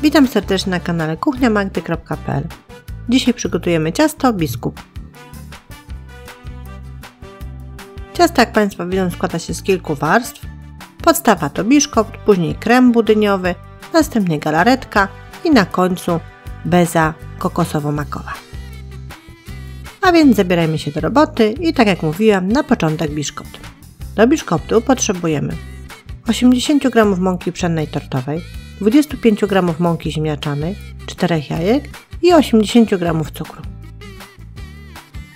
Witam serdecznie na kanale kuchniamagdy.pl. Dzisiaj przygotujemy ciasto biskup. Ciasto, jak Państwo widzą, składa się z kilku warstw. Podstawa to biszkopt, później krem budyniowy, następnie galaretka i na końcu beza kokosowo-makowa. A więc zabierajmy się do roboty i tak jak mówiłam, na początek biszkopt. Do biszkoptu potrzebujemy 80 g mąki pszennej tortowej, 25 g mąki ziemniaczanej, 4 jajek i 80 g cukru.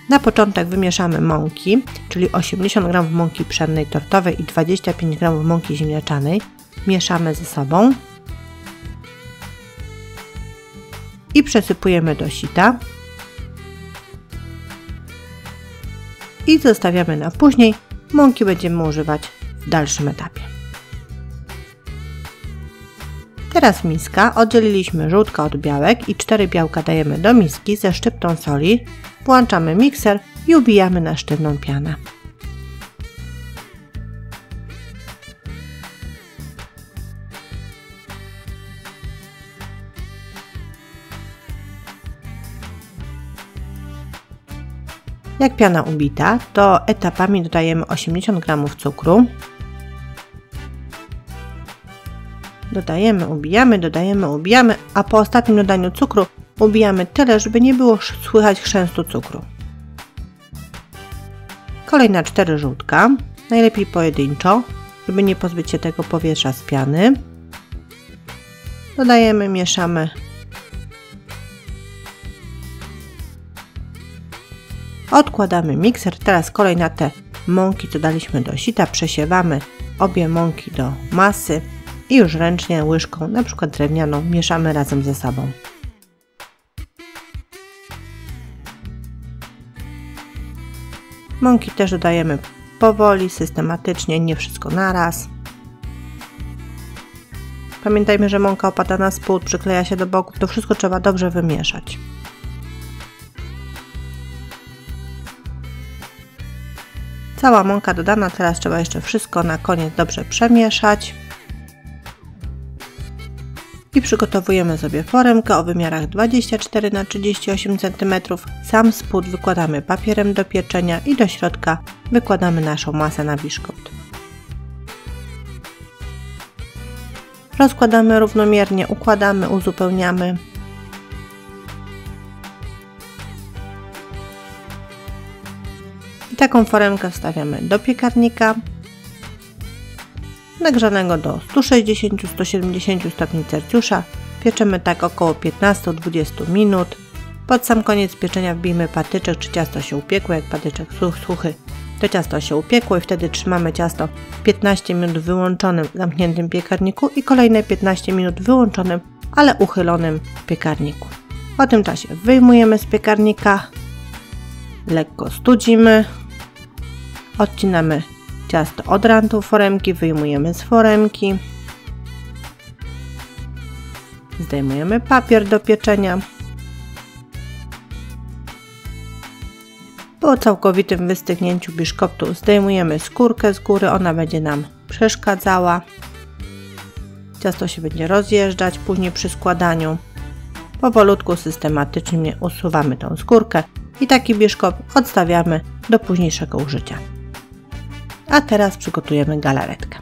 Na początek wymieszamy mąki, czyli 80 g mąki pszennej tortowej i 25 g mąki ziemniaczanej. Mieszamy ze sobą i przesypujemy do sita i zostawiamy na później. Mąki będziemy używać w dalszym etapie. Teraz miska, oddzieliliśmy żółtka od białek i 4 białka dajemy do miski ze szczyptą soli, włączamy mikser i ubijamy na sztywną pianę. Jak piana ubita, to etapami dodajemy 80 g cukru. Dodajemy, ubijamy, a po ostatnim dodaniu cukru ubijamy tyle, żeby nie było słychać chrzęstu cukru. Kolejna 4 żółtka, najlepiej pojedynczo, żeby nie pozbyć się tego powietrza z piany. Dodajemy, mieszamy. Odkładamy mikser, teraz kolej na te mąki, co daliśmy do sita, przesiewamy obie mąki do masy i już ręcznie łyżką, na przykład drewnianą, mieszamy razem ze sobą. Mąki też dodajemy powoli, systematycznie, nie wszystko naraz. Pamiętajmy, że mąka opada na spód, przykleja się do boku, to wszystko trzeba dobrze wymieszać. Cała mąka dodana, teraz trzeba jeszcze wszystko na koniec dobrze przemieszać. I przygotowujemy sobie foremkę o wymiarach 24 x 38 cm. Sam spód wykładamy papierem do pieczenia i do środka wykładamy naszą masę na biszkopt. Rozkładamy równomiernie, układamy, uzupełniamy. I taką foremkę wstawiamy do piekarnika nagrzanego do 160-170 stopni Celsjusza. Pieczemy tak około 15-20 minut. Pod sam koniec pieczenia wbijmy patyczek, czy ciasto się upiekło. Jak patyczek suchy, to ciasto się upiekło i wtedy trzymamy ciasto 15 minut w wyłączonym, zamkniętym piekarniku i kolejne 15 minut w wyłączonym, ale uchylonym piekarniku. Po tym czasie wyjmujemy z piekarnika, lekko studzimy, odcinamy ciasto od rantów foremki, wyjmujemy z foremki, zdejmujemy papier do pieczenia. Po całkowitym wystygnięciu biszkoptu zdejmujemy skórkę z góry, ona będzie nam przeszkadzała. Ciasto się będzie rozjeżdżać później przy składaniu. Powolutku, systematycznie usuwamy tą skórkę i taki biszkopt odstawiamy do późniejszego użycia. A teraz przygotujemy galaretkę.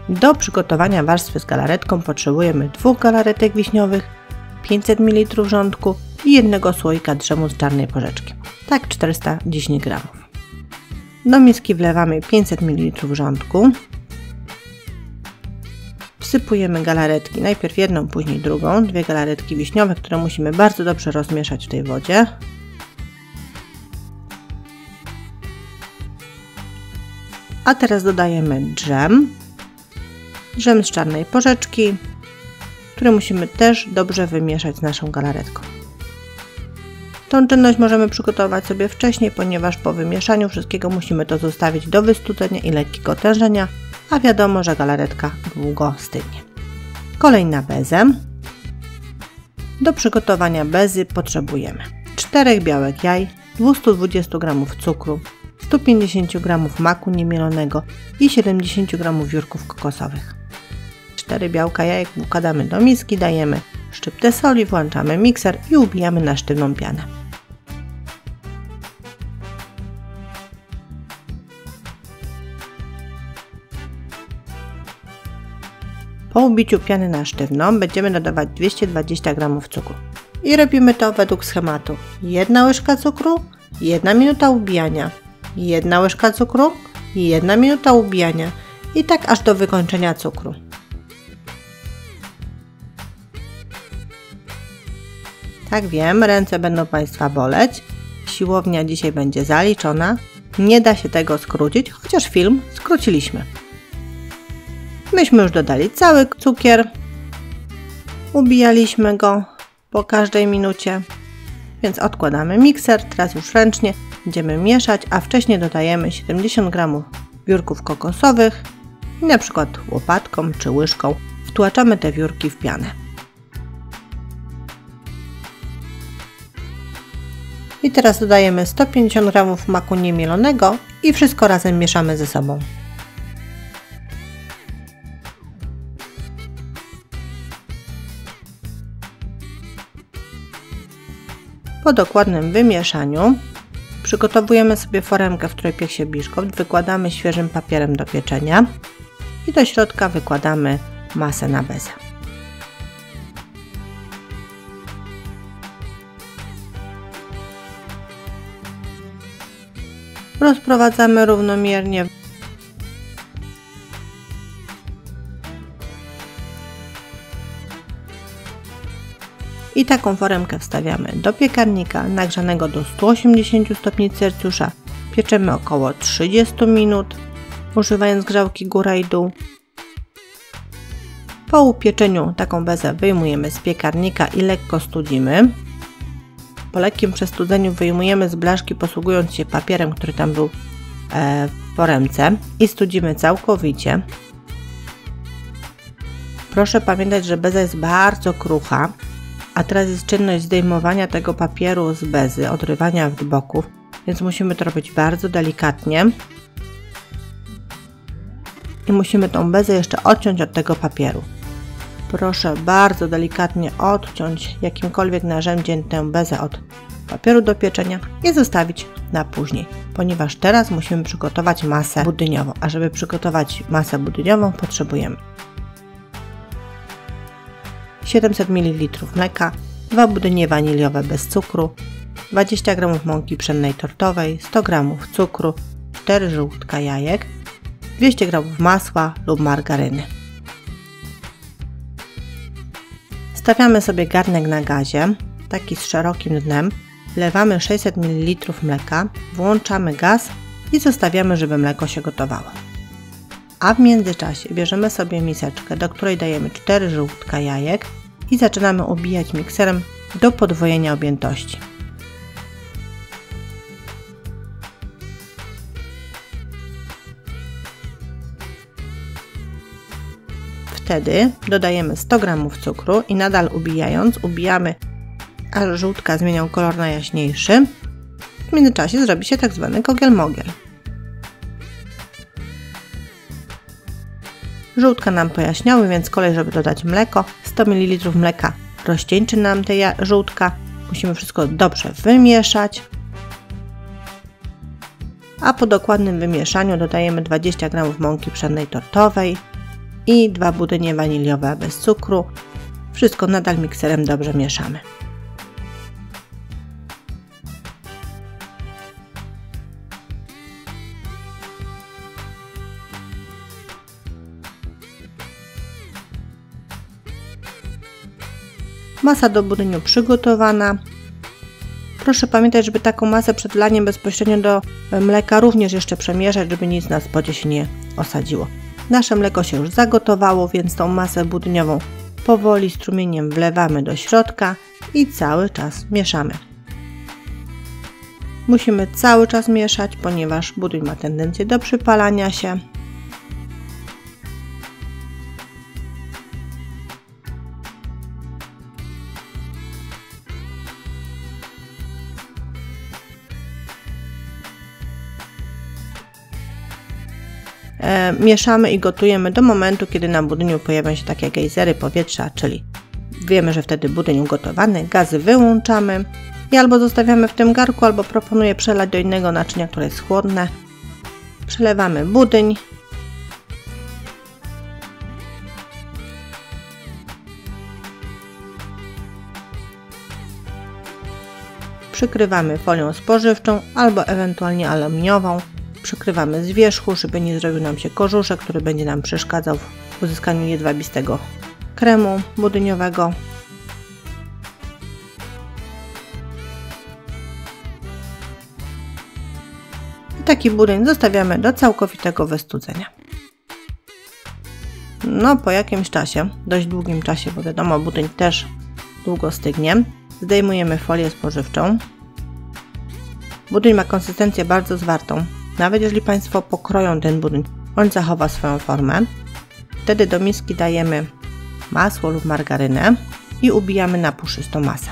Do przygotowania warstwy z galaretką potrzebujemy 2 galaretek wiśniowych, 500 ml wrzątku i 1 słoika drzemu z czarnej porzeczki, tak 410 g. Do miski wlewamy 500 ml wrzątku. Wsypujemy galaretki, najpierw jedną, później drugą, 2 galaretki wiśniowe, które musimy bardzo dobrze rozmieszać w tej wodzie. A teraz dodajemy drzem z czarnej porzeczki, który musimy też dobrze wymieszać z naszą galaretką. Tą czynność możemy przygotować sobie wcześniej, ponieważ po wymieszaniu wszystkiego musimy to zostawić do wystudzenia i lekkiego tężenia, a wiadomo, że galaretka długo stygnie. Kolej na bezę. Do przygotowania bezy potrzebujemy 4 białek jaj, 220 g cukru, 150 g maku niemielonego i 70 g wiórków kokosowych. 4 białka jajek układamy do miski, dajemy szczyptę soli, włączamy mikser i ubijamy na sztywną pianę. Po ubiciu piany na sztywno będziemy dodawać 220 g cukru. I robimy to według schematu. 1 łyżka cukru, 1 minuta ubijania, 1 łyżka cukru, 1 minuta ubijania i tak aż do wykończenia cukru. Tak wiem, ręce będą Państwa boleć. Siłownia dzisiaj będzie zaliczona. Nie da się tego skrócić, chociaż film skróciliśmy. Myśmy już dodali cały cukier. Ubijaliśmy go po każdej minucie. Więc odkładamy mikser, teraz już ręcznie będziemy mieszać, a wcześniej dodajemy 70 g wiórków kokosowych i na przykład łopatką czy łyżką wtłaczamy te wiórki w pianę. I teraz dodajemy 150 g maku niemielonego i wszystko razem mieszamy ze sobą. Po dokładnym wymieszaniu przygotowujemy sobie foremkę, w której piekł się biszkopt, wykładamy świeżym papierem do pieczenia i do środka wykładamy masę na bezę. Rozprowadzamy równomiernie. I taką foremkę wstawiamy do piekarnika nagrzanego do 180 stopni Celsjusza. Pieczemy około 30 minut, używając grzałki góra i dół. Po upieczeniu taką bezę wyjmujemy z piekarnika i lekko studzimy. Po lekkim przestudzeniu wyjmujemy z blaszki, posługując się papierem, który tam był w foremce i studzimy całkowicie. Proszę pamiętać, że beza jest bardzo krucha. A teraz jest czynność zdejmowania tego papieru z bezy, odrywania od boków, więc musimy to robić bardzo delikatnie. I musimy tą bezę jeszcze odciąć od tego papieru. Proszę bardzo delikatnie odciąć jakimkolwiek narzędziem tę bezę od papieru do pieczenia i zostawić na później, ponieważ teraz musimy przygotować masę budyniową, a żeby przygotować masę budyniową potrzebujemy 700 ml mleka, 2 budynie waniliowe bez cukru, 20 g mąki pszennej tortowej, 100 g cukru, 4 żółtka jajek, 200 g masła lub margaryny. Stawiamy sobie garnek na gazie, taki z szerokim dnem, wlewamy 600 ml mleka, włączamy gaz i zostawiamy, żeby mleko się gotowało. A w międzyczasie bierzemy sobie miseczkę, do której dajemy 4 żółtka jajek i zaczynamy ubijać mikserem do podwojenia objętości. Wtedy dodajemy 100 g cukru i nadal ubijając, ubijamy, aż żółtka zmienią kolor na jaśniejszy. W międzyczasie zrobi się tak zwany kogel-mogel. Żółtka nam pojaśniały, więc kolej, żeby dodać mleko. 100 ml mleka rozcieńczy nam te żółtka. Musimy wszystko dobrze wymieszać. A po dokładnym wymieszaniu dodajemy 20 g mąki pszennej tortowej i 2 budynie waniliowe bez cukru. Wszystko nadal mikserem dobrze mieszamy. Masa do budyniu przygotowana. Proszę pamiętać, żeby taką masę przed wlaniem bezpośrednio do mleka również jeszcze przemieszać, żeby nic na spodzie się nie osadziło. Nasze mleko się już zagotowało, więc tą masę budyniową powoli strumieniem wlewamy do środka i cały czas mieszamy. Musimy cały czas mieszać, ponieważ budyń ma tendencję do przypalania się. mieszamy i gotujemy do momentu, kiedy na budyniu pojawią się takie gejzery powietrza, czyli wiemy, że wtedy budyń ugotowany, gazy wyłączamy i albo zostawiamy w tym garku, albo proponuję przelać do innego naczynia, które jest chłodne. Przelewamy budyń. Przykrywamy folią spożywczą albo ewentualnie aluminiową. Przykrywamy z wierzchu, żeby nie zrobił nam się korzuszek, który będzie nam przeszkadzał w uzyskaniu jedwabistego kremu budyniowego. I taki budyń zostawiamy do całkowitego wystudzenia. No po jakimś czasie, dość długim czasie, bo wiadomo, budyń też długo stygnie, zdejmujemy folię spożywczą. Budyń ma konsystencję bardzo zwartą. Nawet jeżeli Państwo pokroją ten budyń, on zachowa swoją formę. Wtedy do miski dajemy masło lub margarynę i ubijamy na puszystą masę.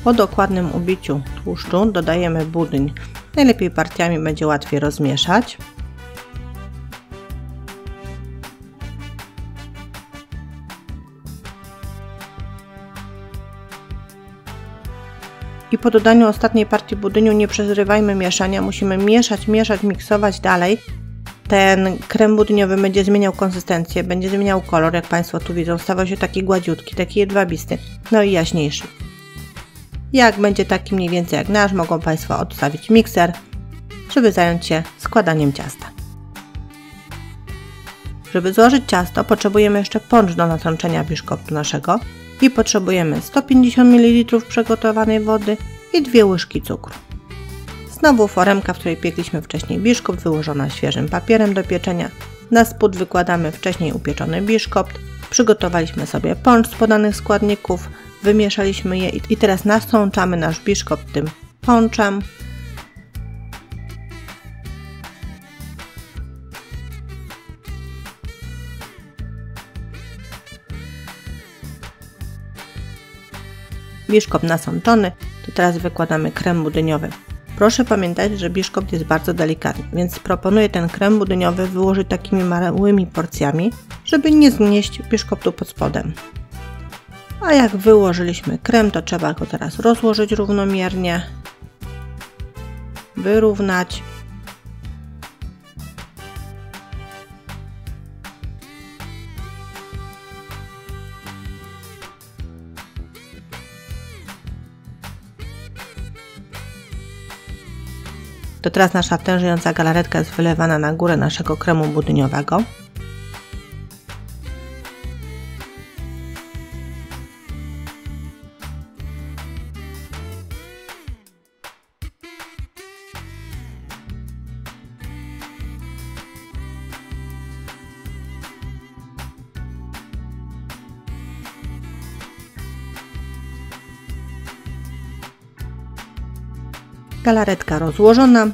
Po dokładnym ubiciu tłuszczu dodajemy budyń. Najlepiej partiami, będzie łatwiej rozmieszać. I po dodaniu ostatniej partii budyniu nie przerywajmy mieszania, musimy mieszać, miksować dalej. Ten krem budyniowy będzie zmieniał konsystencję, będzie zmieniał kolor, jak Państwo tu widzą, stawał się taki gładziutki, taki jedwabisty, no i jaśniejszy. Jak będzie taki mniej więcej jak nasz, mogą Państwo odstawić mikser, żeby zająć się składaniem ciasta. Żeby złożyć ciasto, potrzebujemy jeszcze poncz do natrączenia biszkoptu naszego i potrzebujemy 150 ml przygotowanej wody i 2 łyżki cukru. Znowu foremka, w której piekliśmy wcześniej biszkopt, wyłożona świeżym papierem do pieczenia. Na spód wykładamy wcześniej upieczony biszkopt. Przygotowaliśmy sobie poncz z podanych składników, wymieszaliśmy je i teraz nasączamy nasz biszkopt tym ponczem. Biszkopt nasączony, to teraz wykładamy krem budyniowy. Proszę pamiętać, że biszkopt jest bardzo delikatny, więc proponuję ten krem budyniowy wyłożyć takimi małymi porcjami, żeby nie zgnieść biszkoptu pod spodem. A jak wyłożyliśmy krem, to trzeba go teraz rozłożyć równomiernie, wyrównać. To teraz nasza tężejąca galaretka jest wylewana na górę naszego kremu budyniowego. Galaretka rozłożona,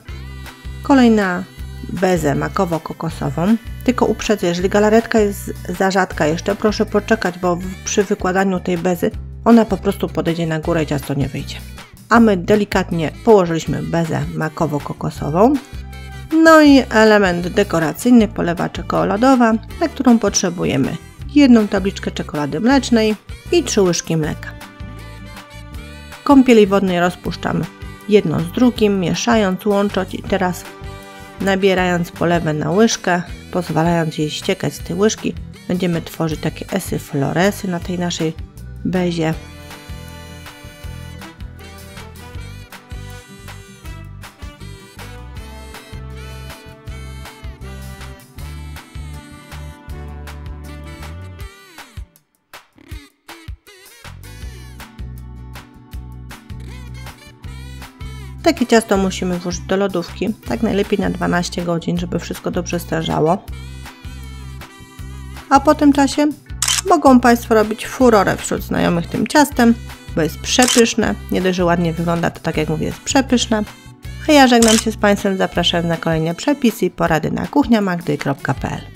kolejna bezę makowo-kokosową, tylko uprzedzę, jeżeli galaretka jest za rzadka jeszcze, proszę poczekać, bo przy wykładaniu tej bezy ona po prostu podejdzie na górę i ciasto nie wyjdzie. A my delikatnie położyliśmy bezę makowo-kokosową, no i element dekoracyjny, polewa czekoladowa, na którą potrzebujemy 1 tabliczkę czekolady mlecznej i 3 łyżki mleka. W kąpieli wodnej rozpuszczamy jedno z drugim, mieszając, łącząc i teraz nabierając polewę na łyżkę, pozwalając jej ściekać z tej łyżki, będziemy tworzyć takie esy floresy na tej naszej bezie. Takie ciasto musimy włożyć do lodówki, tak najlepiej na 12 godzin, żeby wszystko dobrze stężało. A po tym czasie mogą Państwo robić furorę wśród znajomych tym ciastem, bo jest przepyszne. Nie dość, że ładnie wygląda, to tak jak mówię, jest przepyszne. A ja żegnam się z Państwem, zapraszam na kolejne przepisy i porady na kuchniamagdy.pl.